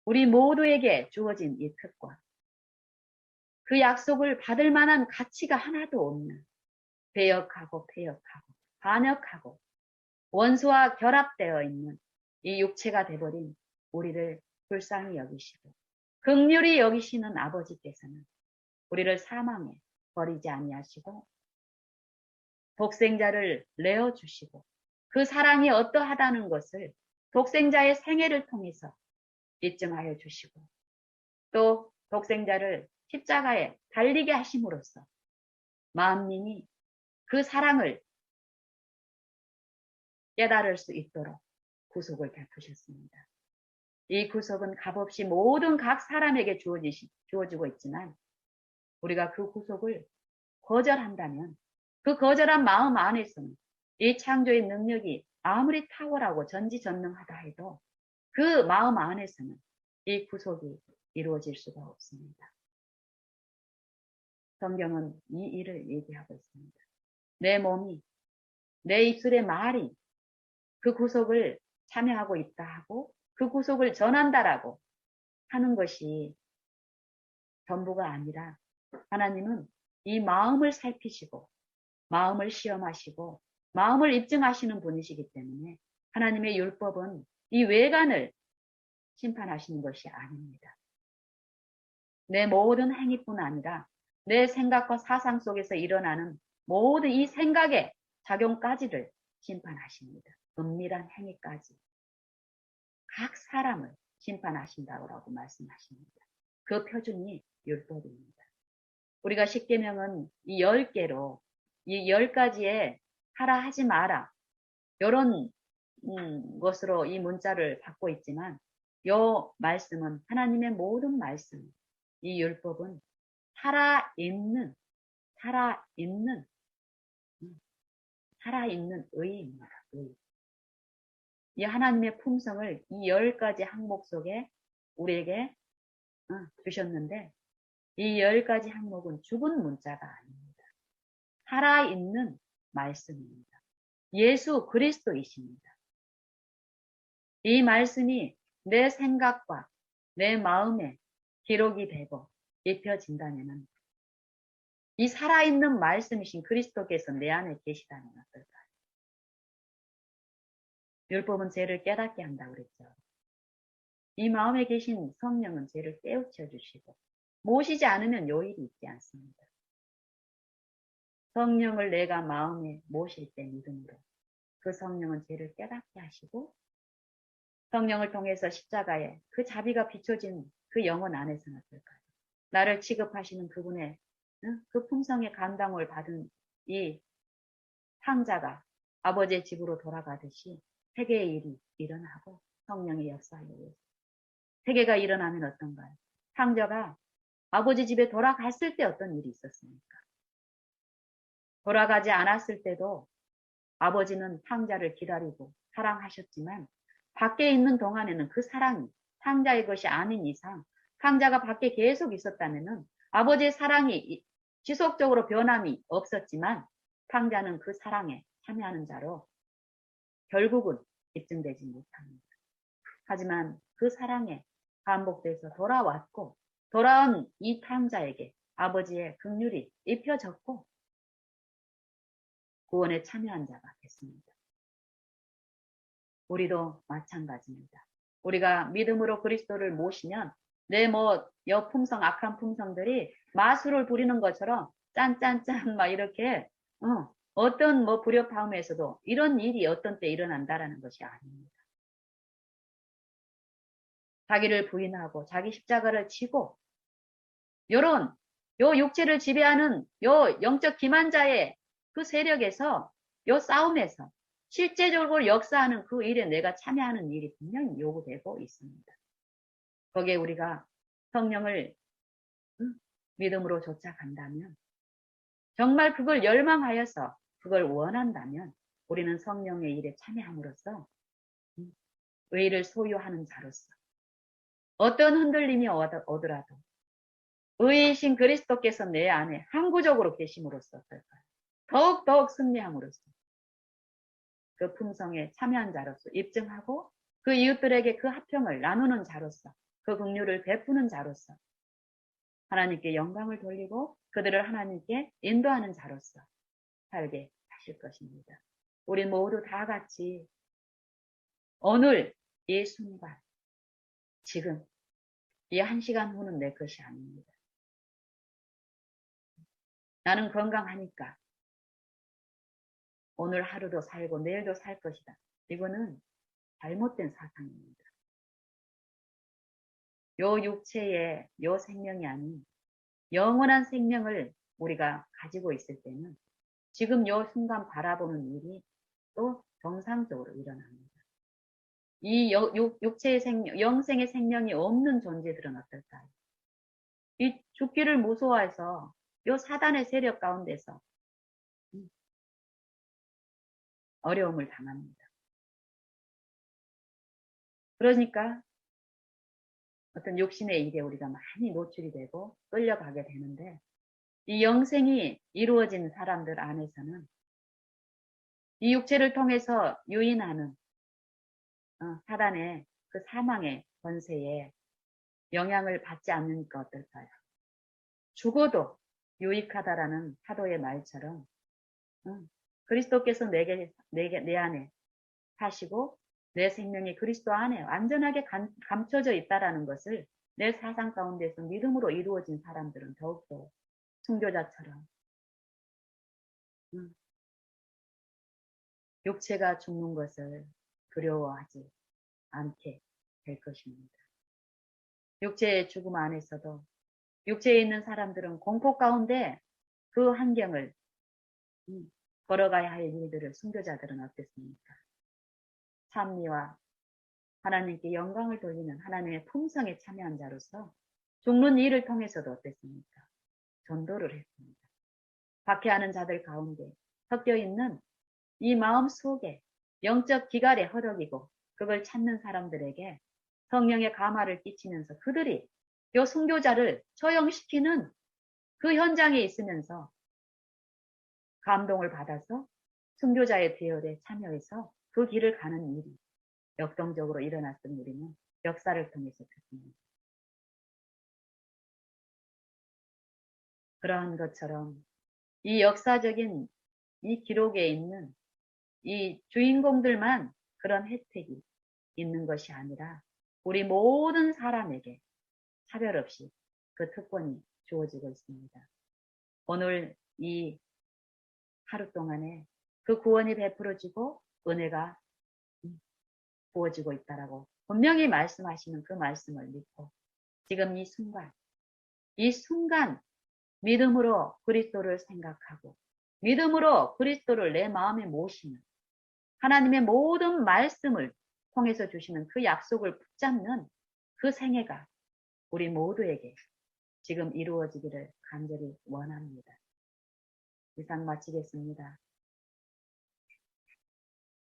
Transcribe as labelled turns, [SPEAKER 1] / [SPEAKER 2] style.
[SPEAKER 1] 우리 모두에게 주어진 이 특권, 그 약속을 받을 만한 가치가 하나도 없는 배역하고 폐역하고 반역하고 원수와 결합되어 있는 이 육체가 돼버린 우리를 불쌍히 여기시고 긍휼히 여기시는 아버지께서는 우리를 사망에 버리지 아니하시고 독생자를 내어주시고 그 사랑이 어떠하다는 것을 독생자의 생애를 통해서 입증하여 주시고 또 독생자를 십자가에 달리게 하심으로써 만민이 그 사랑을 깨달을 수 있도록 구속을 베푸셨습니다. 이 구속은 값없이 모든 각 사람에게 주어지고 있지만 우리가 그 구속을 거절한다면 그 거절한 마음 안에서는 이 창조의 능력이 아무리 탁월하고 전지전능하다 해도 그 마음 안에서는 이 구속이 이루어질 수가 없습니다. 성경은 이 일을 얘기하고 있습니다. 내 몸이, 내 입술의 말이 그 구속을 참여하고 있다 하고 그 구속을 전한다라고 하는 것이 전부가 아니라 하나님은 이 마음을 살피시고 마음을 시험하시고 마음을 입증하시는 분이시기 때문에 하나님의 율법은 이 외관을 심판하시는 것이 아닙니다. 내 모든 행위뿐 아니라 내 생각과 사상 속에서 일어나는 모든 이 생각의 작용까지를 심판하십니다. 은밀한 행위까지 각 사람을 심판하신다고 말씀하십니다. 그 표준이 율법입니다. 우리가 십계명은 이 10개로 이 10가지의 하라 하지 마라 이런 것으로 이 문자를 받고 있지만 이 말씀은 하나님의 모든 말씀, 이 율법은 살아있는 의입니다. 의. 이 하나님의 품성을 이 10가지 항목 속에 우리에게 주셨는데 이 10가지 항목은 죽은 문자가 아닙니다. 살아있는 말씀입니다. 예수 그리스도이십니다. 이 말씀이 내 생각과 내 마음에 기록이 되고 입혀진다면 이 살아있는 말씀이신 그리스도께서 내 안에 계시다면 어떨까요? 율법은 죄를 깨닫게 한다고 그랬죠. 이 마음에 계신 성령은 죄를 깨우쳐 주시고 모시지 않으면 요일이 있지 않습니다. 성령을 내가 마음에 모실 때 믿음으로 그 성령은 죄를 깨닫게 하시고 성령을 통해서 십자가에 그 자비가 비춰진 그 영혼 안에서는 어떨까요? 나를 취급하시는 그분의 그 품성의 감당을 받은 이 탕자가 아버지의 집으로 돌아가듯이 회개의 일이 일어나고 성령의 역사에 의해서 회개가 일어나면 어떤가요? 탕자가 아버지 집에 돌아갔을 때 어떤 일이 있었습니까? 돌아가지 않았을 때도 아버지는 탕자를 기다리고 사랑하셨지만 밖에 있는 동안에는 그 사랑이 탕자의 것이 아닌 이상 탕자가 밖에 계속 있었다면 아버지의 사랑이 지속적으로 변함이 없었지만 탕자는 그 사랑에 참여하는 자로 결국은 입증되지 못합니다. 하지만 그 사랑에 반복돼서 돌아왔고 돌아온 이 탕자에게 아버지의 긍휼이 입혀졌고 구원에 참여한 자가 됐습니다. 우리도 마찬가지입니다. 우리가 믿음으로 그리스도를 모시면 내 여품성 악한 품성들이 마술을 부리는 것처럼 짠짠짠 막 이렇게 어떤 불협화음에서도 이런 일이 어떤 때 일어난다라는 것이 아닙니다. 자기를 부인하고 자기 십자가를 지고 요 육체를 지배하는 요 영적 기만자의 그 세력에서 요 싸움에서 실제적으로 역사하는 그 일에 내가 참여하는 일이 분명히 요구되고 있습니다. 거기에 우리가 성령을 믿음으로 쫓아간다면 정말 그걸 열망하여서 그걸 원한다면 우리는 성령의 일에 참여함으로써 의를 소유하는 자로서 어떤 흔들림이 오더라도 의이신 그리스도께서 내 안에 항구적으로 계심으로써 어떨까요? 더욱 승리함으로써 그 품성에 참여한 자로서 입증하고 그 이웃들에게 그 화평을 나누는 자로서 그 긍휼을 베푸는 자로서 하나님께 영광을 돌리고 그들을 하나님께 인도하는 자로서 살게 하실 것입니다. 우리 모두 다 같이 오늘 이 순간 지금 이 1시간 후는 내 것이 아닙니다. 나는 건강하니까 오늘 하루도 살고 내일도 살 것이다. 이거는 잘못된 사상입니다. 요 육체의 요 생명이 아닌 영원한 생명을 우리가 가지고 있을 때는 지금 요 순간 바라보는 일이 또 정상적으로 일어납니다. 이 육체의 생명, 영생의 생명이 없는 존재들은 어떨까요? 이 죽기를 무서워해서 요 사단의 세력 가운데서 어려움을 당합니다. 그러니까 어떤 욕심의 일에 우리가 많이 노출이 되고 끌려가게 되는데 이 영생이 이루어진 사람들 안에서는 이 육체를 통해서 유인하는 사단의 그 사망의 권세에 영향을 받지 않으니까 어떨까요? 죽어도 유익하다라는 사도의 말처럼 그리스도께서 내 안에 사시고 내 생명이 그리스도 안에 완전하게 감춰져 있다라는 것을 내 사상 가운데서 믿음으로 이루어진 사람들은 더욱더 순교자처럼 육체가 죽는 것을 두려워하지 않게 될 것입니다. 육체의 죽음 안에서도 육체에 있는 사람들은 공포 가운데 그 환경을 걸어가야 할 일들을 순교자들은 어땠습니까? 찬미와 하나님께 영광을 돌리는 하나님의 품성에 참여한 자로서 죽는 일을 통해서도 어땠습니까? 전도를 했습니다. 박해하는 자들 가운데 섞여 있는 이 마음 속에 영적 기갈에 허덕이고 그걸 찾는 사람들에게 성령의 감화를 끼치면서 그들이 요 순교자를 처형시키는 그 현장에 있으면서 감동을 받아서 순교자의 대열에 참여해서 그 길을 가는 일이 역동적으로 일어났던 우리는 역사를 통해서 듣습니다. 그러한 것처럼 이 역사적인 이 기록에 있는 이 주인공들만 그런 혜택이 있는 것이 아니라 우리 모든 사람에게 차별 없이 그 특권이 주어지고 있습니다. 오늘 이 하루 동안에 그 구원이 베풀어지고 은혜가 부어지고 있다라고 분명히 말씀하시는 그 말씀을 믿고 지금 이 순간 믿음으로 그리스도를 생각하고 믿음으로 그리스도를 내 마음에 모시는 하나님의 모든 말씀을 통해서 주시는 그 약속을 붙잡는 그 생애가 우리 모두에게 지금 이루어지기를 간절히 원합니다. 이상 마치겠습니다.